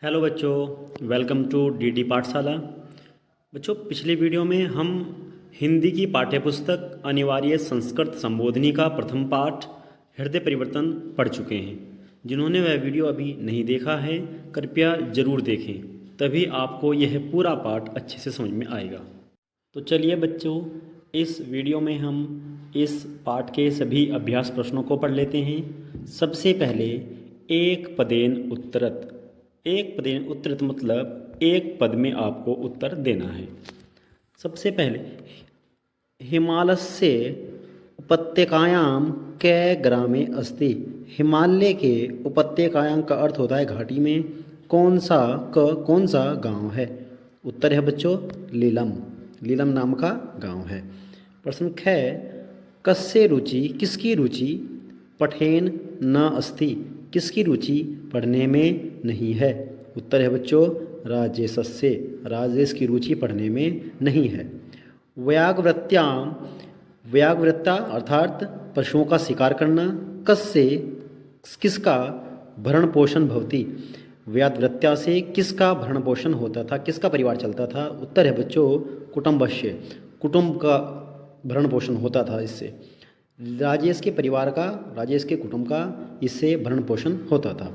Hello बच्चों, welcome to DD पाठशाला। बच्चों, पिछले वीडियो में हम हिंदी की पाठ्यपुस्तक अनिवार्य संस्कृत संबोधनी का प्रथम पाठ हृदय परिवर्तन पढ़ चुके हैं। जिन्होंने वह वीडियो अभी नहीं देखा है, कृपया ज़रूर देखें, तभी आपको यह पूरा पाठ अच्छे से समझ में आएगा। तो चलिए बच्चों, इस वीडियो में हम इस पाठ के सभी अभ्यास प्रश्नों को पढ़ लेते हैं। सबसे पहले एक पदेन उत्तरत। एक पदेन उत्तरत मतलब एक पद में आपको उत्तर देना है। सबसे पहले हिमालयस्य उपत्यकायां कै ग्रामे अस्ति। हिमालय के उपत्यकायां का अर्थ होता है घाटी में। कौन सा गांव है? उत्तर है बच्चों लीलम। लीलम नाम का गांव है। प्रश्न ख, कस्य रुचि, किसकी रुचि, पठेन न अस्ति, किसकी रुचि पढ़ने में नहीं है। उत्तर है बच्चों राजेशस्य। राजेश की रुचि पढ़ने में नहीं है। व्याघ्रत्याम, व्याघ्रता अर्थात पशुओं का शिकार करना। कस्य, किसका भरण पोषण भवति। व्याघ्रत्या से किसका भरण पोषण होता था, किसका परिवार चलता था। उत्तर है बच्चों कुटुंबस्य, कुटुंब का भरण पोषण होता था इससे। राजेश के परिवार का, राजेश के कुटुंब का इससे भरण पोषण होता था।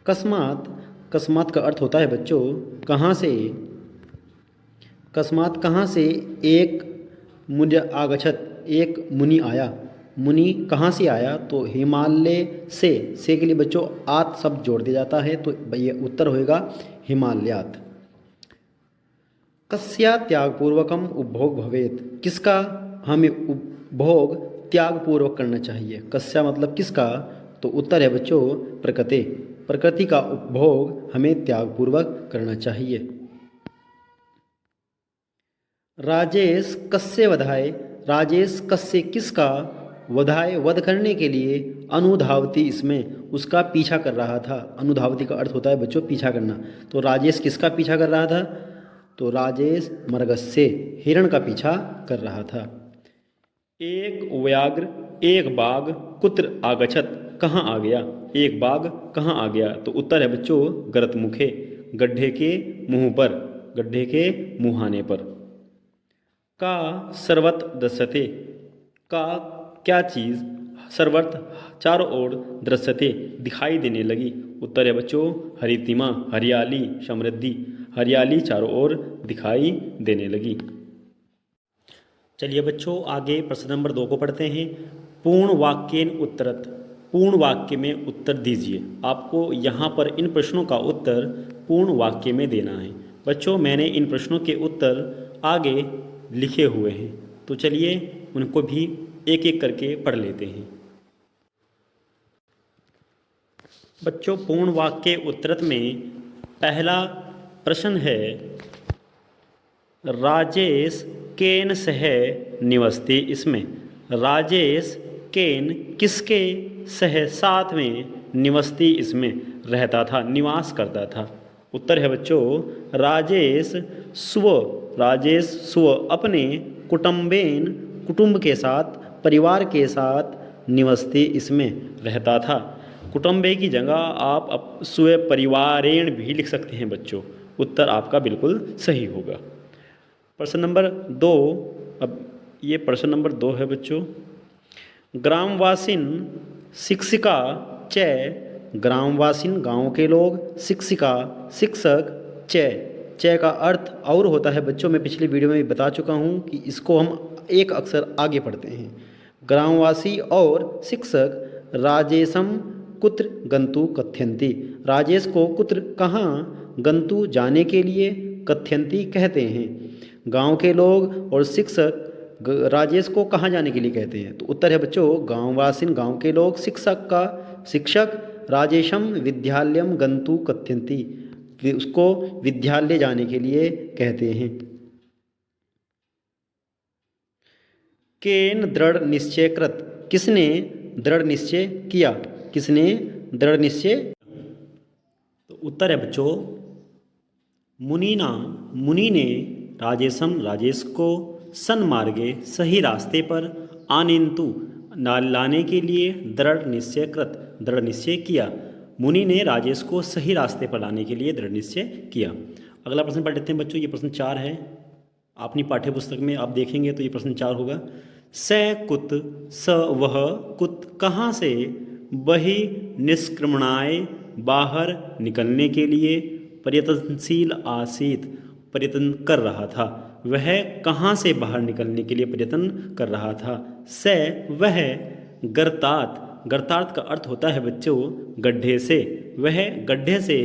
कस्मात, कस्मात का अर्थ होता है बच्चों कहाँ से। कस्मात कहाँ से एक मुनि आगछत, एक मुनि आया। मुनि कहाँ से आया? तो हिमालय से के लिए बच्चों आत शब्द जोड़ दिया जाता है, तो ये उत्तर होएगा हिमालयात। कस्या त्यागपूर्वकम उपभोग भवेत, किसका हमें उपभोग त्यागपूर्वक करना चाहिए। कस्या मतलब किसका, तो उत्तर है बच्चों प्रकृति। प्रकृति का उपभोग हमें त्यागपूर्वक करना चाहिए। राजेश कस्य वधाय, राजेश कस्य किसका वधाय वध करने के लिए अनुधावती, इसमें उसका पीछा कर रहा था। अनुधावती का अर्थ होता है बच्चों पीछा करना। तो राजेश किसका पीछा कर रहा था? तो राजेश मृगस्य, हिरण का पीछा कर रहा था। एक व्याघ्र, एक बाघ कुत्र आगछत, कहाँ आ गया। एक बाघ कहाँ आ गया? तो उत्तर है बच्चों गरतमुखे, गड्ढे के मुंह पर, गड्ढे के मुहाने पर। का सर्वत दृश्यते, का क्या चीज़ सर्वत चारों ओर दृश्यते दिखाई देने लगी। उत्तर है बच्चों हरितिमा, हरियाली, समृद्धि, हरियाली चारों ओर दिखाई देने लगी। चलिए बच्चों आगे प्रश्न नंबर 2 को पढ़ते हैं। पूर्ण वाक्येन उत्तरत, पूर्ण वाक्य में उत्तर दीजिए। आपको यहाँ पर इन प्रश्नों का उत्तर पूर्ण वाक्य में देना है। बच्चों मैंने इन प्रश्नों के उत्तर आगे लिखे हुए हैं, तो चलिए उनको भी एक एक करके पढ़ लेते हैं। बच्चों पूर्ण वाक्य उत्तरत में पहला प्रश्न है राजेश केन सह निवसति। इसमें राजेश केन किसके सह साथ में निवसति, इसमें रहता था, निवास करता था। उत्तर है बच्चों राजेश स्व, राजेश स्व अपने कुटुंबेन, कुटुंब के साथ, परिवार के साथ निवसति, इसमें रहता था। कुटुंबे की जगह आप स्व परिवारेण भी लिख सकते हैं बच्चों। उत्तर आपका बिल्कुल सही होगा। प्रश्न नंबर 2, अब ये प्रश्न नंबर 2 है बच्चों। ग्रामवासिन शिक्षिका च, ग्रामवासिन गांव के लोग, शिक्षिका शिक्षक, च का अर्थ और होता है बच्चों। मैं पिछली वीडियो में बता चुका हूँ कि इसको हम एक अक्षर आगे पढ़ते हैं। ग्रामवासी और शिक्षक राजेशम कुत्र गंतु कथ्यन्ति, राजेश को कुत्र कहाँ गंतु जाने के लिए कथ्यन्ति कहते हैं। गांव के लोग और शिक्षक राजेश को कहाँ जाने के लिए कहते हैं। तो उत्तर है बच्चों गांववासिन गांव के लोग, शिक्षक का शिक्षक राजेशम विद्यालयम गंतु कथ्यन्ति, उसको विद्यालय जाने के लिए कहते हैं। केन दृढ़ निश्चय कृत, किसने दृढ़ निश्चय किया, किसने दृढ़ निश्चय। तो उत्तर है बच्चों मुनीना, मुनि ने राजेशम राजेश को सन्मार्गे सही रास्ते पर आनेन्तु लाने के लिए दृढ़ निश्चय कृत, दृढ़ निश्चय किया। मुनि ने राजेश को सही रास्ते पर लाने के लिए दृढ़ निश्चय किया। अगला प्रश्न पढ़ लेते हैं बच्चों। ये प्रश्न 4 है। अपनी पाठ्य पुस्तक में आप देखेंगे तो ये प्रश्न 4 होगा। स कुत स वह कुत कहाँ से बहि निष्क्रमणाय बाहर निकलने के लिए प्रयत्नशील आसीत प्रयत्न कर रहा था। वह कहाँ से बाहर निकलने के लिए प्रयत्न कर रहा था। स वह गर्तात गर्तार्थ का अर्थ होता है बच्चों गड्ढे से। वह गड्ढे से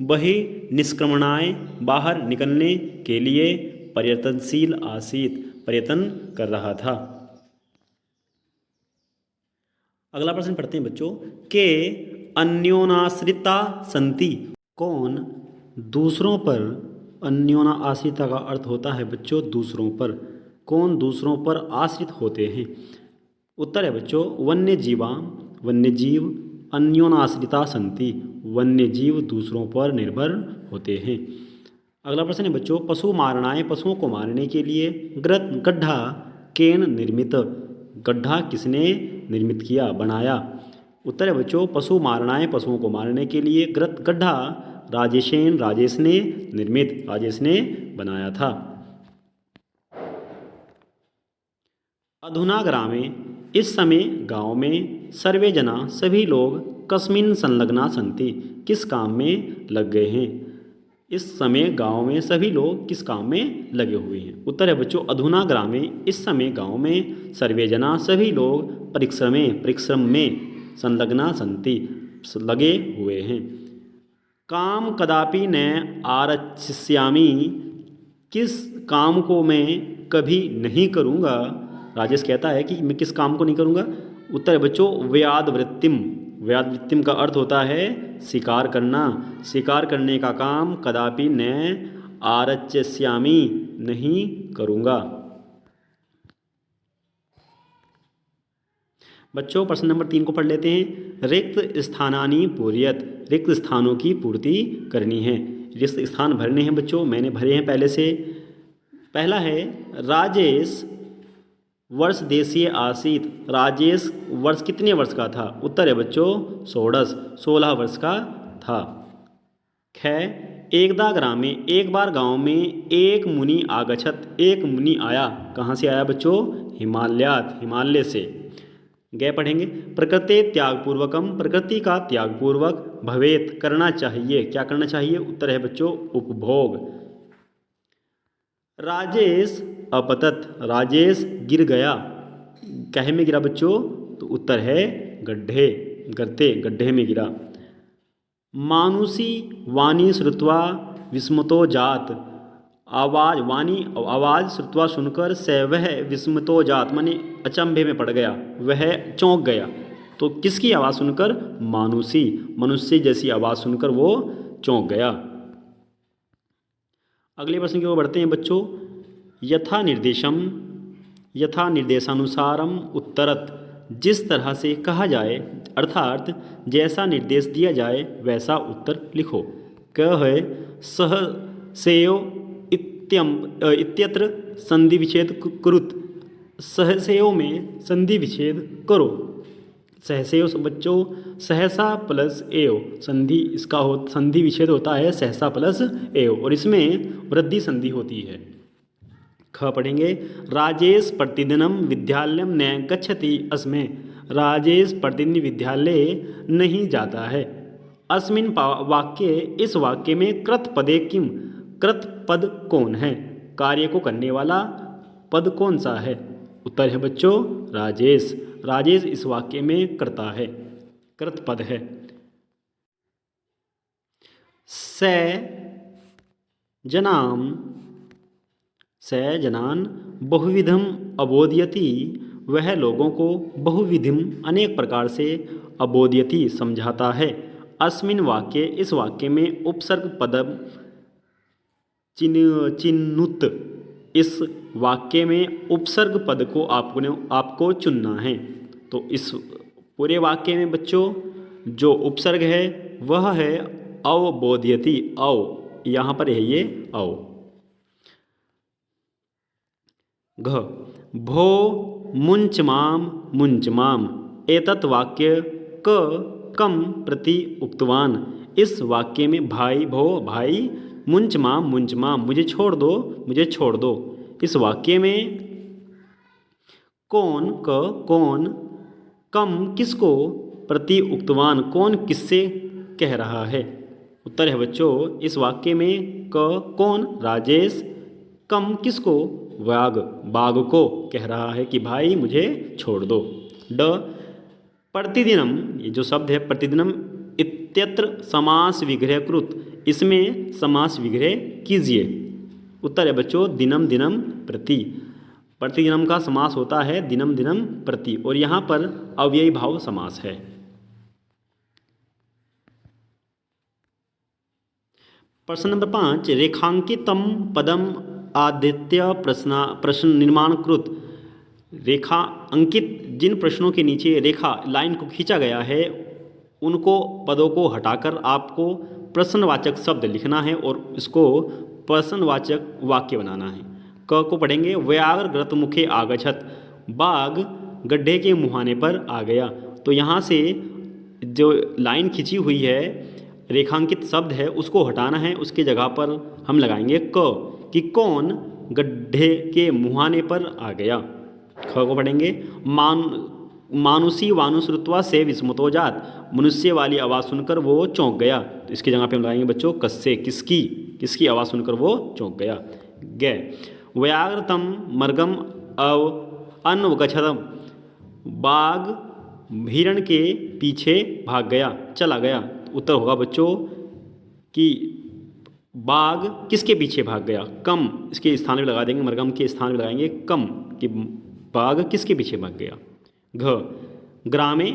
बहि निष्क्रमणाय बाहर निकलने के लिए प्रयत्नशील आसीत प्रयत्न कर रहा था। अगला प्रश्न पढ़ते हैं बच्चों। के अन्योनाश्रिता संति कौन दूसरों पर, अन्योना आश्रिता का अर्थ होता है बच्चों दूसरों पर, कौन दूसरों पर आश्रित होते हैं। उत्तर है बच्चों वन्य जीवा, वन्य जीव अन्योनाश्रिता संति, वन्य जीव दूसरों पर निर्भर होते हैं। अगला प्रश्न है बच्चों। पशु मारणाय पशुओं को मारने के लिए गड्ढा केन निर्मित, गड्ढा किसने निर्मित किया बनाया। उत्तर है बच्चों पशु मारणाय पशुओं को मारने के लिए गड्ढा राजेशेन राजेश ने निर्मित, राजेश ने बनाया था। अधुना ग्रामे इस समय गांव में सर्वे जना सभी लोग कस्मिन संलग्ना संति किस काम में लग गए हैं। इस समय गांव में सभी लोग किस काम में लगे हुए हैं। उत्तर है बच्चों अधुना ग्रामे इस समय गांव में सर्वे जना सभी लोग परिश्रम में संलग्ना संति लगे हुए हैं। काम कदापि न आरचिष्यामि किस काम को मैं कभी नहीं करूँगा। राजेश कहता है कि मैं किस काम को नहीं करूँगा। उत्तर है बच्चों व्यादवृत्तिम, व्यादवृत्तिम का अर्थ होता है शिकार करना, शिकार करने का काम कदापि न आरच्यस्यामि नहीं करूँगा। बच्चों प्रश्न नंबर 3 को पढ़ लेते हैं। रिक्त स्थानानि पूर्यत, रिक्त स्थानों की पूर्ति करनी है, रिक्त स्थान भरने हैं बच्चों, मैंने भरे हैं पहले से। पहला है राजेश वर्ष देशीय आसीत, राजेश वर्ष कितने वर्ष का था। उत्तर है बच्चों 16 वर्ष का था। ख एकदा ग्रामे एक बार गांव में एक मुनि आगछत, एक मुनि आया, कहाँ से आया बच्चों हिमालयात, हिमालय से। गए पढ़ेंगे प्रकृति त्यागपूर्वकम, प्रकृति का त्यागपूर्वक भवेत करना चाहिए, क्या करना चाहिए। उत्तर है बच्चों उपभोग। राजेश अपतत, राजेश गिर गया, कहे में गिरा बच्चों तो उत्तर है गड्ढे, गड्ढे में गिरा। मानुषी वाणी श्रुत्वा विस्मतो जात, आवाज वाणी आवाज़ श्रुत्वा सुनकर स वह विस्मतो जात माने अचंभे में पड़ गया, वह चौंक गया। तो किसकी आवाज़ सुनकर मानुषी, मनुष्य जैसी आवाज़ सुनकर वो चौंक गया। अगले प्रश्न की ओर बढ़ते हैं बच्चों। यथा निर्देशानुसारम उत्तरत, जिस तरह से कहा जाए अर्थात जैसा निर्देश दिया जाए वैसा उत्तर लिखो। क है सह सेयो इत्यत्र संधि विच्छेद कुरुत, सहसेयो में संधि विच्छेद करो। सहसेयो बच्चों सहसा प्लस एव, संधि इसका संधि विच्छेद होता है सहसा प्लस एव और इसमें वृद्धि संधि होती है। ख पढ़ेंगे राजेश प्रतिदिनम विद्यालयम न गच्छति अस्मै, राजेश प्रतिदिन विद्यालय नहीं जाता है। अस्मिन वाक्य, इस वाक्य में कृत पदे किम, कृत पद कौन है, कार्य को करने वाला पद कौन सा है। उत्तर है बच्चों राजेश, राजेश इस वाक्य में कर्ता है, कृत पद है। स जनान बहुविधम अबोधयति, वह लोगों को बहुविधिम अनेक प्रकार से अबोधयति समझाता है। अस्मिन वाक्य, इस वाक्य में उपसर्ग पदम चिन्नुत, इस वाक्य में उपसर्ग पद को आपको चुनना है। तो इस पूरे वाक्य में बच्चों जो उपसर्ग है वह है अवबोधयति, अव यहाँ पर है ये अव। घ भो मुंच माम, एतत् वाक्य क कम प्रति उक्तवान। इस वाक्य में भाई भो भाई, मुंच माँ मुझे छोड़ दो मुझे छोड़ दो। इस वाक्य में कौन कौन, कम किसको, प्रति उक्तवान कौन किससे कह रहा है। उत्तर है बच्चों इस वाक्य में कौन राजेश, कम किसको, बाघ को कह रहा है कि भाई मुझे छोड़ दो। ड प्रतिदिनम, ये जो शब्द है प्रतिदिनम इत्यत्र समास विग्रह कृत, इसमें समास विग्रह कीजिए। उत्तर है बच्चों दिनम दिनम प्रति। प्रतिदिनम का समास होता है दिनम दिनम प्रति, और यहाँ पर अव्ययी भाव समास है। प्रश्न नंबर 5, रेखांकितम पदम आदित्य प्रश्न निर्माण कृत। रेखा अंकित जिन प्रश्नों के नीचे रेखा लाइन को खींचा गया है उनको पदों को हटाकर आपको प्रश्नवाचक शब्द लिखना है और इसको प्रश्नवाचक वाक्य बनाना है। क को पढ़ेंगे व्याघ्र ग्रतमुखे आगछत, बाघ गड्ढे के मुहाने पर आ गया। तो यहाँ से जो लाइन खींची हुई है रेखांकित शब्द है उसको हटाना है, उसके जगह पर हम लगाएंगे क कि कौन गड्ढे के मुहाने पर आ गया। ख को पढ़ेंगे मानुषी वानुश्रुत्वा से विस्मतो जात, मनुष्य वाली आवाज़ सुनकर वो चौंक गया। तो इसकी जगह पे हम लगाएंगे बच्चों कस्से, किसकी आवाज़ सुनकर वो चौंक गया। ग व्याघ्रतम मर्गम अव अन्वगछतम, बाघ हिरण के पीछे भाग गया चला गया। उत्तर होगा बच्चों कि बाघ किसके पीछे भाग गया, कम इसके स्थान पे लगा देंगे, मरगम के स्थान पे लगाएंगे कम कि बाघ किसके पीछे भाग गया। घ ग्रामे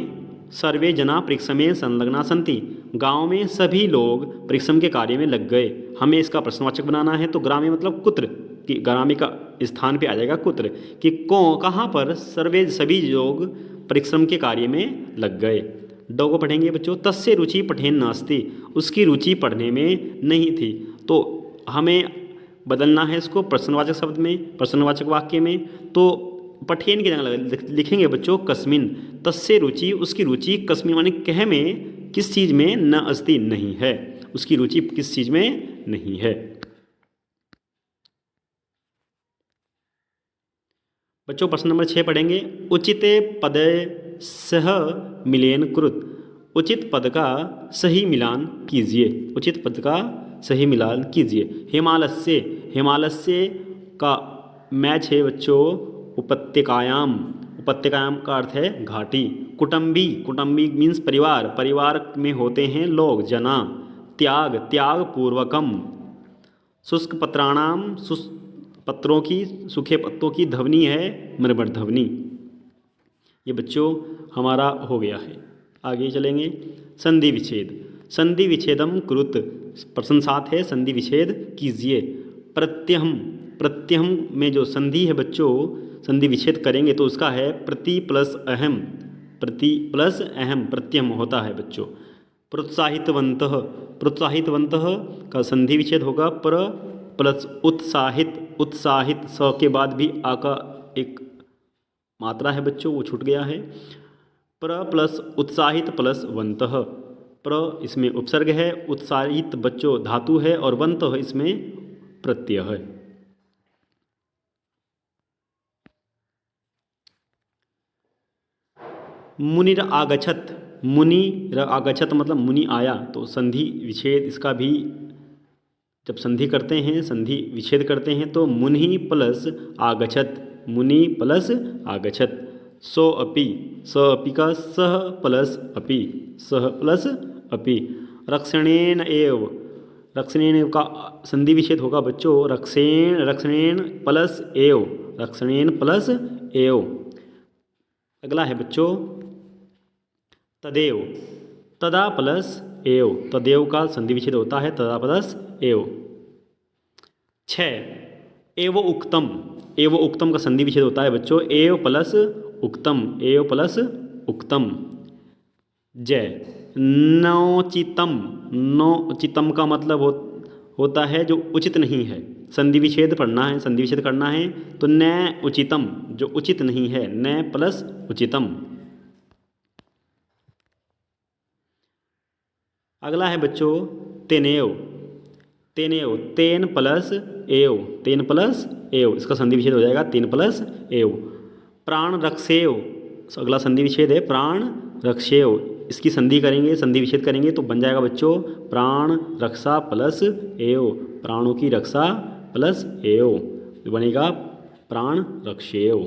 सर्वे जना परिश्रमे संलग्ना सन्ति, गांव में सभी लोग परिश्रम के कार्य में लग गए। हमें इसका प्रश्नवाचक बनाना है तो ग्रामे मतलब कुत्र, कि ग्रामे का स्थान पे आ जाएगा कुत्र, कि कहाँ पर सर्वे सभी लोग परिश्रम के कार्य में लग गए। डो को पढ़ेंगे बच्चों तस्य रुचि पठेन नास्ति, उसकी रुचि पढ़ने में नहीं थी। तो हमें बदलना है इसको प्रश्नवाचक शब्द में, प्रश्नवाचक वाक्य में। तो पठेन की जगह लिखेंगे बच्चों कस्मिन, तस्य रुचि उसकी रुचि, कस्मिन माने कह में, किस चीज़ में, न अस्ति नहीं है, उसकी रुचि किस चीज़ में नहीं है। बच्चों प्रश्न नंबर 6 पढ़ेंगे उचिते पदे सह मिलेन कृत, उचित पद का सही मिलान कीजिए। उचित पद का सही मिलान कीजिए। हिमालस्य का मैच है बच्चों उपत्यकायाम, उपत्यकायाम का अर्थ है घाटी। कुटुंबी मीन्स परिवार में होते हैं लोग जना। त्याग पूर्वकम, शुष्क पत्राणाम पत्रों की, सूखे पत्तों की ध्वनि है मृमर ध्वनि। ये बच्चों हमारा हो गया है। आगे चलेंगे संधि विच्छेदम कृत। प्रश्न 7 है संधि विच्छेद कीजिए। प्रत्यहम में जो संधि है बच्चों, संधि विच्छेद करेंगे तो उसका है प्रति प्लस अहम प्रत्यहम होता है बच्चों। प्रोत्साहितवंतः का संधि विच्छेद होगा प्लस उत्साहित स के बाद भी आ का एक मात्रा है बच्चों वो छूट गया है। प्लस उत्साहित प्लस वंतः, इसमें उपसर्ग है, उत्साहित बच्चों धातु है और वंतः इसमें प्रत्यय है। मुनिर आगछत मतलब मुनि आया। तो संधि विच्छेद इसका भी जब संधि करते हैं, संधि विच्छेद करते हैं तो मुनि प्लस आगछत। सो अपि का सह प्लस अपि। रक्षणेन एव का संधि विच्छेद होगा बच्चों रक्षणेन प्लस एव। अगला है बच्चों तदेव, तदा प्लस एव, तदेव का संधि विच्छेद होता है तदा प्लस एव। 6 एव उक्तम का संधि विच्छेद होता है बच्चों एव प्लस उक्तम। जय नौचितम का मतलब होता है जो उचित नहीं है। संधि विच्छेद पढ़ना है, संधि विच्छेद करना है तो न उचितम जो उचित नहीं है, न प्लस उचितम। अगला है बच्चों तेनेव। तेनेव तेन प्लस एव, तेन प्लस एव, इसका संधि विच्छेद हो जाएगा तेन प्लस एव। प्राण रक्षेव, अगला संधि विच्छेद है प्राण रक्षेव, इसकी संधि करेंगे, संधि विच्छेद करेंगे तो बन जाएगा बच्चों प्राण रक्षा प्लस एव, प्राणों की रक्षा प्लस एव, तो बनेगा प्राण रक्षेव।